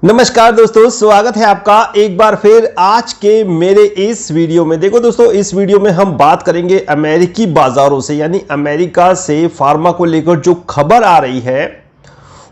नमस्कार दोस्तों, स्वागत है आपका एक बार फिर आज के मेरे इस वीडियो में। देखो दोस्तों, इस वीडियो में हम बात करेंगे अमेरिकी बाजारों से, यानी अमेरिका से फार्मा को लेकर जो खबर आ रही है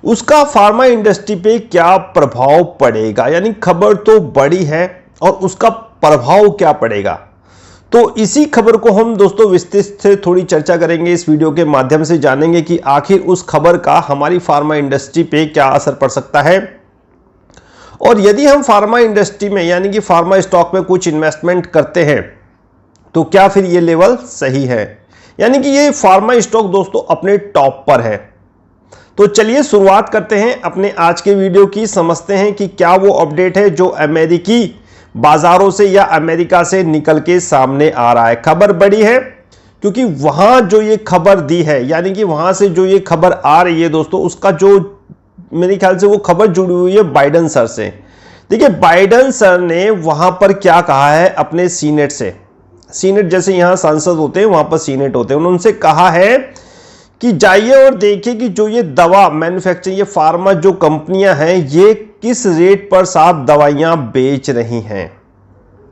उसका फार्मा इंडस्ट्री पे क्या प्रभाव पड़ेगा। यानी खबर तो बड़ी है और उसका प्रभाव क्या पड़ेगा, तो इसी खबर को हम दोस्तों विस्तृत से थोड़ी चर्चा करेंगे। इस वीडियो के माध्यम से जानेंगे कि आखिर उस खबर का हमारी फार्मा इंडस्ट्री पे क्या असर पड़ सकता है, और यदि हम फार्मा इंडस्ट्री में यानी कि फार्मा स्टॉक में कुछ इन्वेस्टमेंट करते हैं तो क्या फिर ये लेवल सही है, यानी कि ये फार्मा स्टॉक दोस्तों अपने टॉप पर है। तो चलिए शुरुआत करते हैं अपने आज के वीडियो की, समझते हैं कि क्या वो अपडेट है जो अमेरिकी बाजारों से या अमेरिका से निकल के सामने आ रहा है। खबर बड़ी है क्योंकि वहां जो ये खबर दी है, यानी कि वहां से जो ये खबर आ रही है दोस्तों, उसका जो मेरे ख्याल से वो खबर जुड़ी हुई है बाइडेन सर से। देखिए, बाइडेन सर ने वहां पर क्या कहा है अपने सीनेट से, सीनेट जैसे यहां सांसद होते हैं वहां पर सीनेट होते हैं, उन्होंने उनसे कहा है कि जाइए और देखिए कि जो ये दवा मैन्युफैक्चरिंग, ये फार्मा जो कंपनियां हैं ये किस रेट पर साहब दवाइयां बेच रही हैं।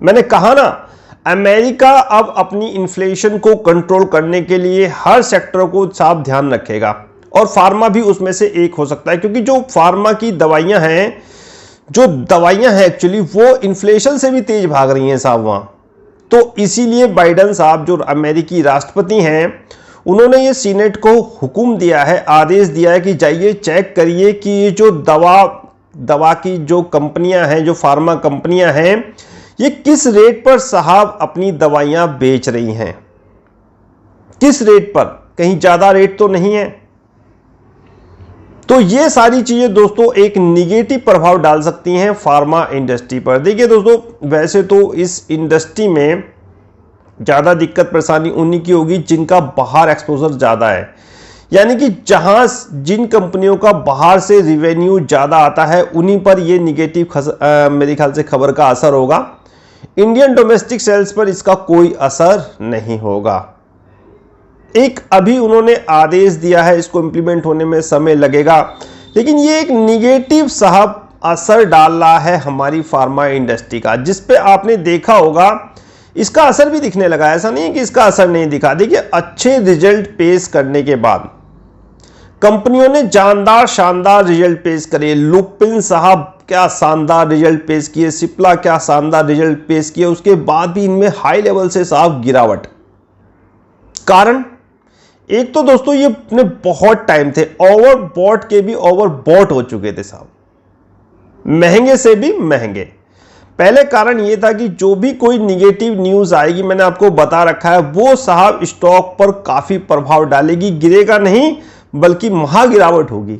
मैंने कहा ना, अमेरिका अब अपनी इन्फ्लेशन को कंट्रोल करने के लिए हर सेक्टर को साफ ध्यान रखेगा और फार्मा भी उसमें से एक हो सकता है, क्योंकि जो फार्मा की दवाइयां हैं, जो दवाइयां हैं एक्चुअली वो इन्फ्लेशन से भी तेज भाग रही हैं साहब वहां। तो इसीलिए बाइडेन साहब जो अमेरिकी राष्ट्रपति हैं, उन्होंने ये सीनेट को हुक्म दिया है, आदेश दिया है कि जाइए चेक करिए कि ये जो दवा की जो कंपनियां हैं, जो फार्मा कंपनियां हैं, ये किस रेट पर साहब अपनी दवाइयां बेच रही हैं, किस रेट पर, कहीं ज्यादा रेट तो नहीं है। तो ये सारी चीजें दोस्तों एक निगेटिव प्रभाव डाल सकती हैं फार्मा इंडस्ट्री पर। देखिए दोस्तों, वैसे तो इस इंडस्ट्री में ज्यादा दिक्कत परेशानी उन्हीं की होगी जिनका बाहर एक्सपोजर ज्यादा है, यानी कि जहां जिन कंपनियों का बाहर से रिवेन्यू ज्यादा आता है उन्हीं पर ये निगेटिव मेरे ख्याल से खबर का असर होगा। इंडियन डोमेस्टिक सेल्स पर इसका कोई असर नहीं होगा। एक अभी उन्होंने आदेश दिया है, इसको इंप्लीमेंट होने में समय लगेगा, लेकिन ये एक निगेटिव साहब असर डाल रहा है हमारी फार्मा इंडस्ट्री का, जिस पे आपने देखा होगा इसका असर भी दिखने लगा। ऐसा नहीं है कि इसका असर नहीं दिखा। देखिए, अच्छे रिजल्ट पेश करने के बाद कंपनियों ने शानदार रिजल्ट पेश करे। लुपिन साहब क्या शानदार रिजल्ट पेश किए, सिप्ला क्या शानदार रिजल्ट पेश किए, उसके बाद भी इनमें हाई लेवल से साहब गिरावट। कारण एक तो दोस्तों ये अपने बहुत टाइम थे ओवरबॉट के भी ओवरबॉट हो चुके थे साहब, महंगे से भी महंगे। पहले कारण ये था कि जो भी कोई निगेटिव न्यूज आएगी, मैंने आपको बता रखा है, वो साहब स्टॉक पर काफी प्रभाव डालेगी। गिरेगा नहीं बल्कि महागिरावट होगी।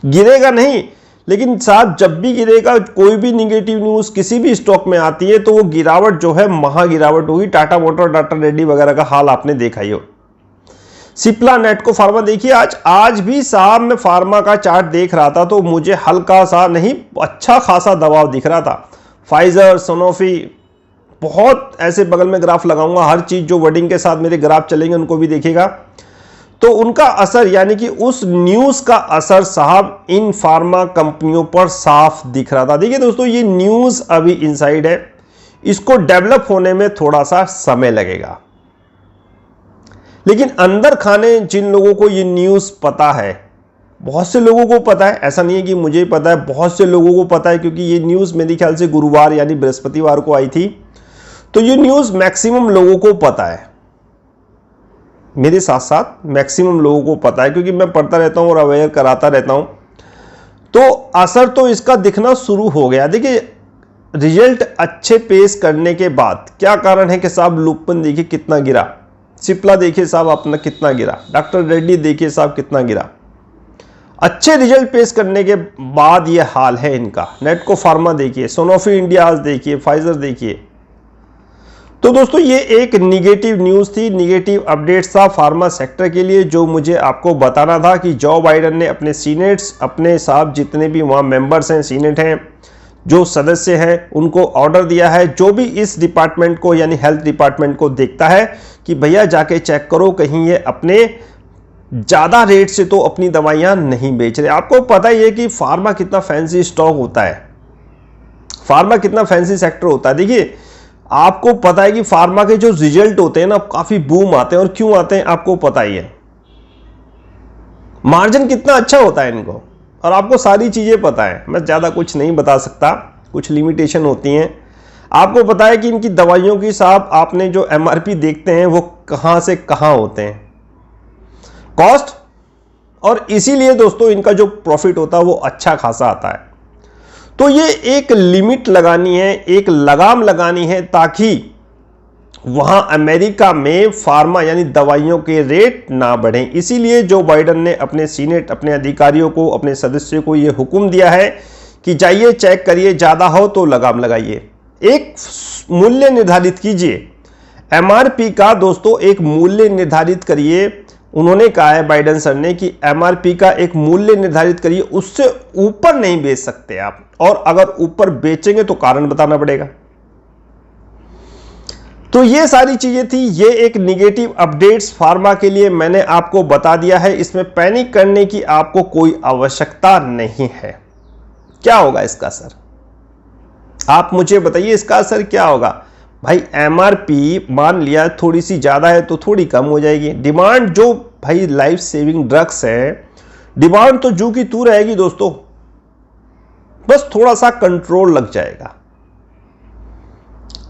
गिरेगा नहीं, लेकिन साहब जब भी गिरेगा, कोई भी निगेटिव न्यूज किसी भी स्टॉक में आती है तो वो गिरावट जो है महागिरावट होगी। टाटा मोटर, टाटा रेड्डी वगैरह का हाल आपने देखा ही हो। सिप्ला, नेटको फार्मा, देखिए आज भी साहब मैं फार्मा का चार्ट देख रहा था तो मुझे हल्का सा नहीं, अच्छा खासा दबाव दिख रहा था। फाइजर, सनोफी, बहुत ऐसे बगल में ग्राफ लगाऊंगा, हर चीज जो वर्डिंग के साथ मेरे ग्राफ चलेंगे उनको भी देखिएगा, तो उनका असर यानी कि उस न्यूज का असर साहब इन फार्मा कंपनियों पर साफ दिख रहा था। देखिए दोस्तों, ये न्यूज अभी इनसाइड है, इसको डेवलप होने में थोड़ा सा समय लगेगा, लेकिन अंदर खाने जिन लोगों को ये न्यूज पता है, बहुत से लोगों को पता है, ऐसा नहीं है कि मुझे पता है, बहुत से लोगों को पता है, क्योंकि ये न्यूज मेरे ख्याल से गुरुवार यानी बृहस्पतिवार को आई थी, तो ये न्यूज मैक्सिमम लोगों को पता है, मेरे साथ साथ मैक्सिमम लोगों को पता है, क्योंकि मैं पढ़ता रहता हूं और अवेयर कराता रहता हूं। तो असर तो इसका दिखना शुरू हो गया। देखिए, रिजल्ट अच्छे पेश करने के बाद क्या कारण है कि साहब लुपिन देखिए कितना गिरा, सिप्ला देखिए साहब अपना कितना गिरा, डॉक्टर रेड्डी देखिए साहब कितना गिरा। अच्छे रिजल्ट पेश करने के बाद यह हाल है इनका। नेटको फार्मा देखिए, सोनोफी इंडिया देखिए, फाइजर देखिए। तो दोस्तों ये एक निगेटिव न्यूज थी, निगेटिव अपडेट था फार्मा सेक्टर के लिए, जो मुझे आपको बताना था कि जो बाइडेन ने अपने सीनेट्स, अपने साहब जितने भी वहाँ मेंबर्स हैं, सीनेट हैं, जो सदस्य हैं, उनको ऑर्डर दिया है, जो भी इस डिपार्टमेंट को यानी हेल्थ डिपार्टमेंट को देखता है कि भैया जाके चेक करो कहीं ये अपने ज़्यादा रेट से तो अपनी दवाइयाँ नहीं बेच रहे। आपको पता ही है कि फार्मा कितना फैंसी स्टॉक होता है, फार्मा कितना फैंसी सेक्टर होता है। देखिए आपको पता है कि फार्मा के जो रिजल्ट होते हैं ना काफ़ी बूम आते हैं, और क्यों आते हैं आपको पता ही है। मार्जिन कितना अच्छा होता है इनको, और आपको सारी चीज़ें पता है। मैं ज़्यादा कुछ नहीं बता सकता, कुछ लिमिटेशन होती हैं। आपको पता है कि इनकी दवाइयों की साहब आपने जो MRP देखते हैं वो कहाँ से कहाँ होते हैं, कॉस्ट, और इसीलिए दोस्तों इनका जो प्रॉफिट होता है वो अच्छा खासा आता है। तो ये एक लिमिट लगानी है, एक लगाम लगानी है, ताकि वहां अमेरिका में फार्मा यानी दवाइयों के रेट ना बढ़ें। इसीलिए जो बाइडेन ने अपने सीनेट, अपने अधिकारियों को, अपने सदस्यों को यह हुक्म दिया है कि जाइए चेक करिए, ज्यादा हो तो लगाम लगाइए, एक मूल्य निर्धारित कीजिए। MRP का दोस्तों एक मूल्य निर्धारित करिए। उन्होंने कहा है बाइडेन सर ने कि MRP का एक मूल्य निर्धारित करिए, उससे ऊपर नहीं बेच सकते आप, और अगर ऊपर बेचेंगे तो कारण बताना पड़ेगा। तो ये सारी चीजें थी, ये एक निगेटिव अपडेट्स फार्मा के लिए मैंने आपको बता दिया है। इसमें पैनिक करने की आपको कोई आवश्यकता नहीं है। क्या होगा इसका असर, आप मुझे बताइए, इसका असर क्या होगा? भाई MRP मान लिया थोड़ी सी ज्यादा है तो थोड़ी कम हो जाएगी। डिमांड जो भाई लाइफ सेविंग ड्रग्स है, डिमांड तो जू की तू रहेगी दोस्तों, बस थोड़ा सा कंट्रोल लग जाएगा।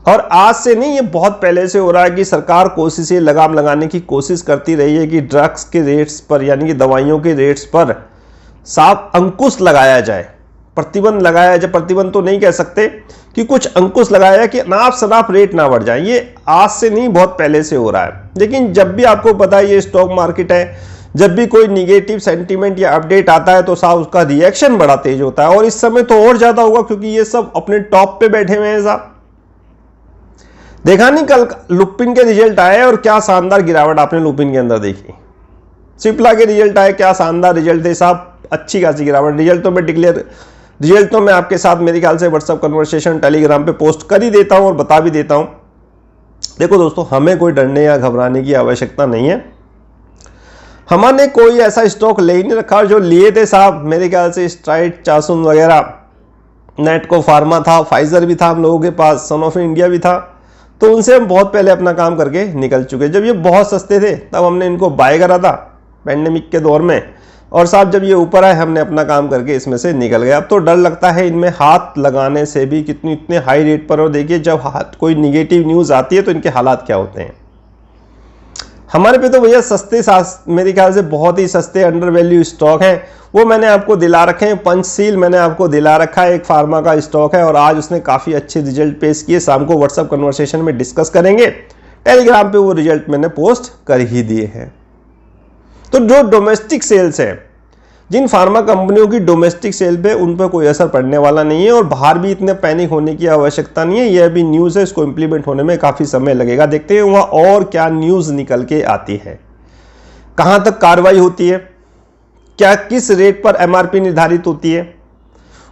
और आज से नहीं, ये बहुत पहले से हो रहा है कि सरकार कोशिशें लगाम लगाने की कोशिश करती रही है कि ड्रग्स के रेट्स पर यानी कि दवाइयों के रेट्स पर साफ अंकुश लगाया जाए, प्रतिबंध लगाया जाए। प्रतिबंध तो नहीं कह सकते कि कुछ अंकुश लगाया जाए कि नाप शनाप रेट ना बढ़ जाए। ये आज से नहीं, बहुत पहले से हो रहा है। लेकिन जब भी आपको पता है ये स्टॉक मार्केट है, जब भी कोई निगेटिव सेंटीमेंट या अपडेट आता है तो साहब उसका रिएक्शन बड़ा तेज होता है, और इस समय तो और ज्यादा होगा क्योंकि ये सब अपने टॉप पे बैठे हुए हैं साहब। देखा नहीं कल लुपिन के रिजल्ट आए और क्या शानदार गिरावट आपने लुपिन के अंदर देखी। सिप्ला के रिजल्ट आए, क्या शानदार रिजल्ट थे साहब, अच्छी खासी गिरावट। रिजल्ट तो मैं आपके साथ मेरे ख्याल से व्हाट्सएप कन्वर्सेशन, टेलीग्राम पे पोस्ट कर ही देता हूं और बता भी देता हूं। देखो दोस्तों, हमें कोई डरने या घबराने की आवश्यकता नहीं है। हमने कोई ऐसा स्टॉक ले ही नहीं रखा। जो लिए थे साहब मेरे ख्याल से स्ट्राइड, चासुन वगैरह, नेटको फार्मा था, फाइजर भी था हम लोगों के पास, सनोफी इंडिया भी था, तो उनसे हम बहुत पहले अपना काम करके निकल चुके। जब ये बहुत सस्ते थे तब हमने इनको बाय करा था पैंडेमिक के दौर में, और साहब जब ये ऊपर आए हमने अपना काम करके इसमें से निकल गए। अब तो डर लगता है इनमें हाथ लगाने से भी, कितनी इतने हाई रेट पर। और देखिए जब कोई निगेटिव न्यूज़ आती है तो इनके हालात क्या होते हैं। हमारे पे तो भैया सस्ते, मेरे ख्याल से बहुत ही सस्ते अंडर वैल्यू स्टॉक हैं, वो मैंने आपको दिला रखे हैं। पंचशील मैंने आपको दिला रखा है, एक फार्मा का स्टॉक है, और आज उसने काफ़ी अच्छे रिजल्ट पेश किए। शाम को व्हाट्सएप कन्वर्सेशन में डिस्कस करेंगे, टेलीग्राम पे वो रिजल्ट मैंने पोस्ट कर ही दिए हैं। तो जो डोमेस्टिक सेल्स है, जिन फार्मा कंपनियों की डोमेस्टिक सेल पे, उन पर कोई असर पड़ने वाला नहीं है, और बाहर भी इतने पैनिक होने की आवश्यकता नहीं है। यह भी न्यूज़ है, इसको इंप्लीमेंट होने में काफ़ी समय लगेगा। देखते हैं वहाँ और क्या न्यूज़ निकल के आती है, कहाँ तक कार्रवाई होती है, क्या किस रेट पर MRP निर्धारित होती है।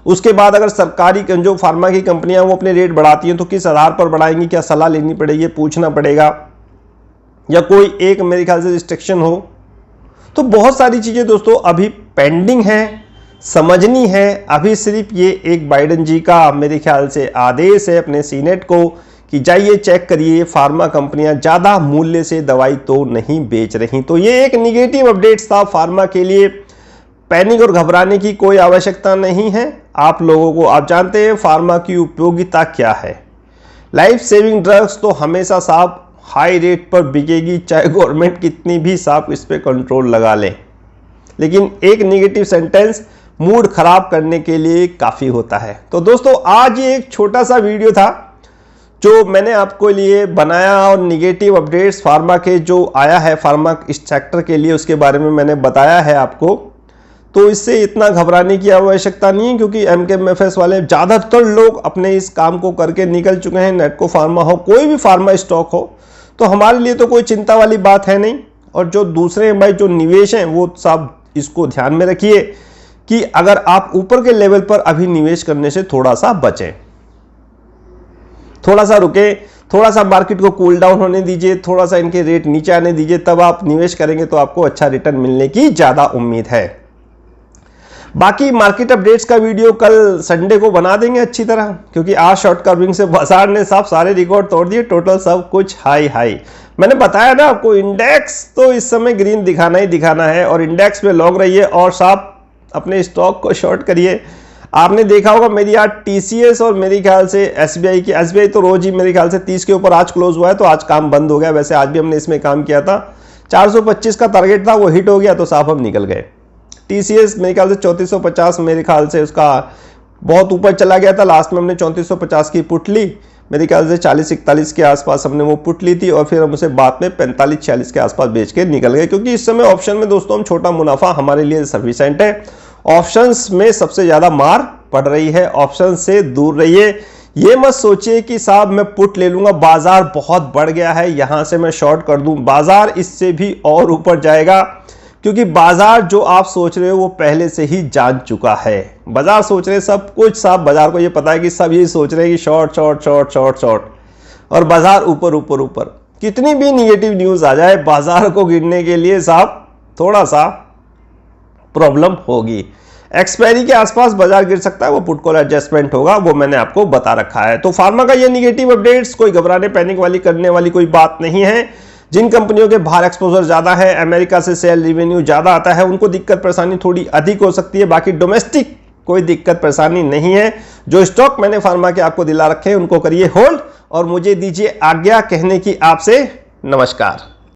उसके बाद अगर सरकारी जो फार्मा की कंपनियां वो अपने रेट बढ़ाती हैं तो किस आधार पर बढ़ाएंगी, क्या सलाह लेनी पड़ेगी, पूछना पड़ेगा, या कोई एक मेरे ख्याल से रिस्ट्रिक्शन हो। तो बहुत सारी चीज़ें दोस्तों अभी पेंडिंग है, समझनी है। अभी सिर्फ ये एक बाइडेन जी का मेरे ख्याल से आदेश है अपने सीनेट को कि जाइए चेक करिए, फार्मा कंपनियां ज़्यादा मूल्य से दवाई तो नहीं बेच रही। तो ये एक निगेटिव अपडेट था फार्मा के लिए। पैनिक और घबराने की कोई आवश्यकता नहीं है। आप लोगों को, आप जानते हैं फार्मा की उपयोगिता क्या है। लाइफ सेविंग ड्रग्स तो हमेशा साहब हाई रेट पर बिकेगी, चाहे गवर्नमेंट कितनी भी साहब इस पर कंट्रोल लगा ले। लेकिन एक नेगेटिव सेंटेंस मूड खराब करने के लिए काफ़ी होता है। तो दोस्तों आज ये एक छोटा सा वीडियो था जो मैंने आपको लिए बनाया, और निगेटिव अपडेट्स फार्मा के जो आया है फार्मा सेक्टर के लिए उसके बारे में मैंने बताया है आपको। तो इससे इतना घबराने की आवश्यकता नहीं है, क्योंकि MKMFS वाले ज़्यादातर लोग अपने इस काम को करके निकल चुके हैं। नेटको फार्मा हो, कोई भी फार्मा स्टॉक हो, तो हमारे लिए तो कोई चिंता वाली बात है नहीं। और जो दूसरे भाई जो निवेश हैं वो सब इसको ध्यान में रखिए कि अगर आप ऊपर के लेवल पर अभी निवेश करने से थोड़ा सा बचें, थोड़ा सा रुके, थोड़ा सा मार्केट को कूल डाउन होने दीजिए, थोड़ा सा इनके रेट नीचे आने दीजिए, तब आप निवेश करेंगे तो आपको अच्छा रिटर्न मिलने की ज़्यादा उम्मीद है। बाकी मार्केट अपडेट्स का वीडियो कल संडे को बना देंगे अच्छी तरह, क्योंकि आज शॉर्ट कवरिंग से बाजार ने सारे रिकॉर्ड तोड़ दिए, टोटल सब कुछ हाई। मैंने बताया ना आपको, इंडेक्स तो इस समय ग्रीन दिखाना ही दिखाना है और इंडेक्स में लॉन्ग रहिए और साहब अपने स्टॉक को शॉर्ट करिए। आपने देखा होगा मेरी आज टीसीएस और मेरे ख्याल से एसबीआई तो रोज ही मेरे ख्याल से 30 के ऊपर आज क्लोज हुआ है, तो आज काम बंद हो गया। वैसे आज भी हमने इसमें काम किया था, 425 का टारगेट था, वो हिट हो गया तो साहब हम निकल गए। टीसीएस मेरे ख्याल से 3450 मेरे ख्याल से उसका बहुत ऊपर चला गया था। लास्ट में हमने 3450 की पुट ली, मेरे ख्याल से 40-41 के आसपास हमने वो पुट ली थी और फिर हम उसे बाद में 45-46 के आसपास बेच के निकल गए, क्योंकि इस समय ऑप्शन में दोस्तों हम छोटा मुनाफा हमारे लिए सफिशिएंट है। ऑप्शंस में सबसे ज्यादा मार पड़ रही है, ऑप्शन से दूर रहिए। ये मत सोचिए कि साहब मैं पुट ले लूंगा, बाजार बहुत बढ़ गया है यहां से मैं शॉर्ट कर दूं। बाजार इससे भी और ऊपर जाएगा, क्योंकि बाजार जो आप सोच रहे हो वो पहले से ही जान चुका है। बाजार सोच रहे सब कुछ, साहब बाजार को ये पता है कि सब यही सोच रहे हैं कि short short short short short, और बाजार ऊपर ऊपर ऊपर। कितनी भी निगेटिव न्यूज आ जाए, बाजार को गिरने के लिए साहब थोड़ा सा प्रॉब्लम होगी। एक्सपायरी के आसपास बाजार गिर सकता है, वो पुट कॉल एडजस्टमेंट होगा, वो मैंने आपको बता रखा है। तो फार्मा का ये निगेटिव अपडेट्स कोई घबराने पैनिक वाली करने वाली कोई बात नहीं है। जिन कंपनियों के बाहर एक्सपोजर ज्यादा है, अमेरिका से सेल रेवेन्यू ज्यादा आता है, उनको दिक्कत परेशानी थोड़ी अधिक हो सकती है। बाकी डोमेस्टिक कोई दिक्कत परेशानी नहीं है। जो स्टॉक मैंने फार्मा के आपको दिला रखे हैं उनको करिए होल्ड और मुझे दीजिए आज्ञा कहने की आपसे नमस्कार।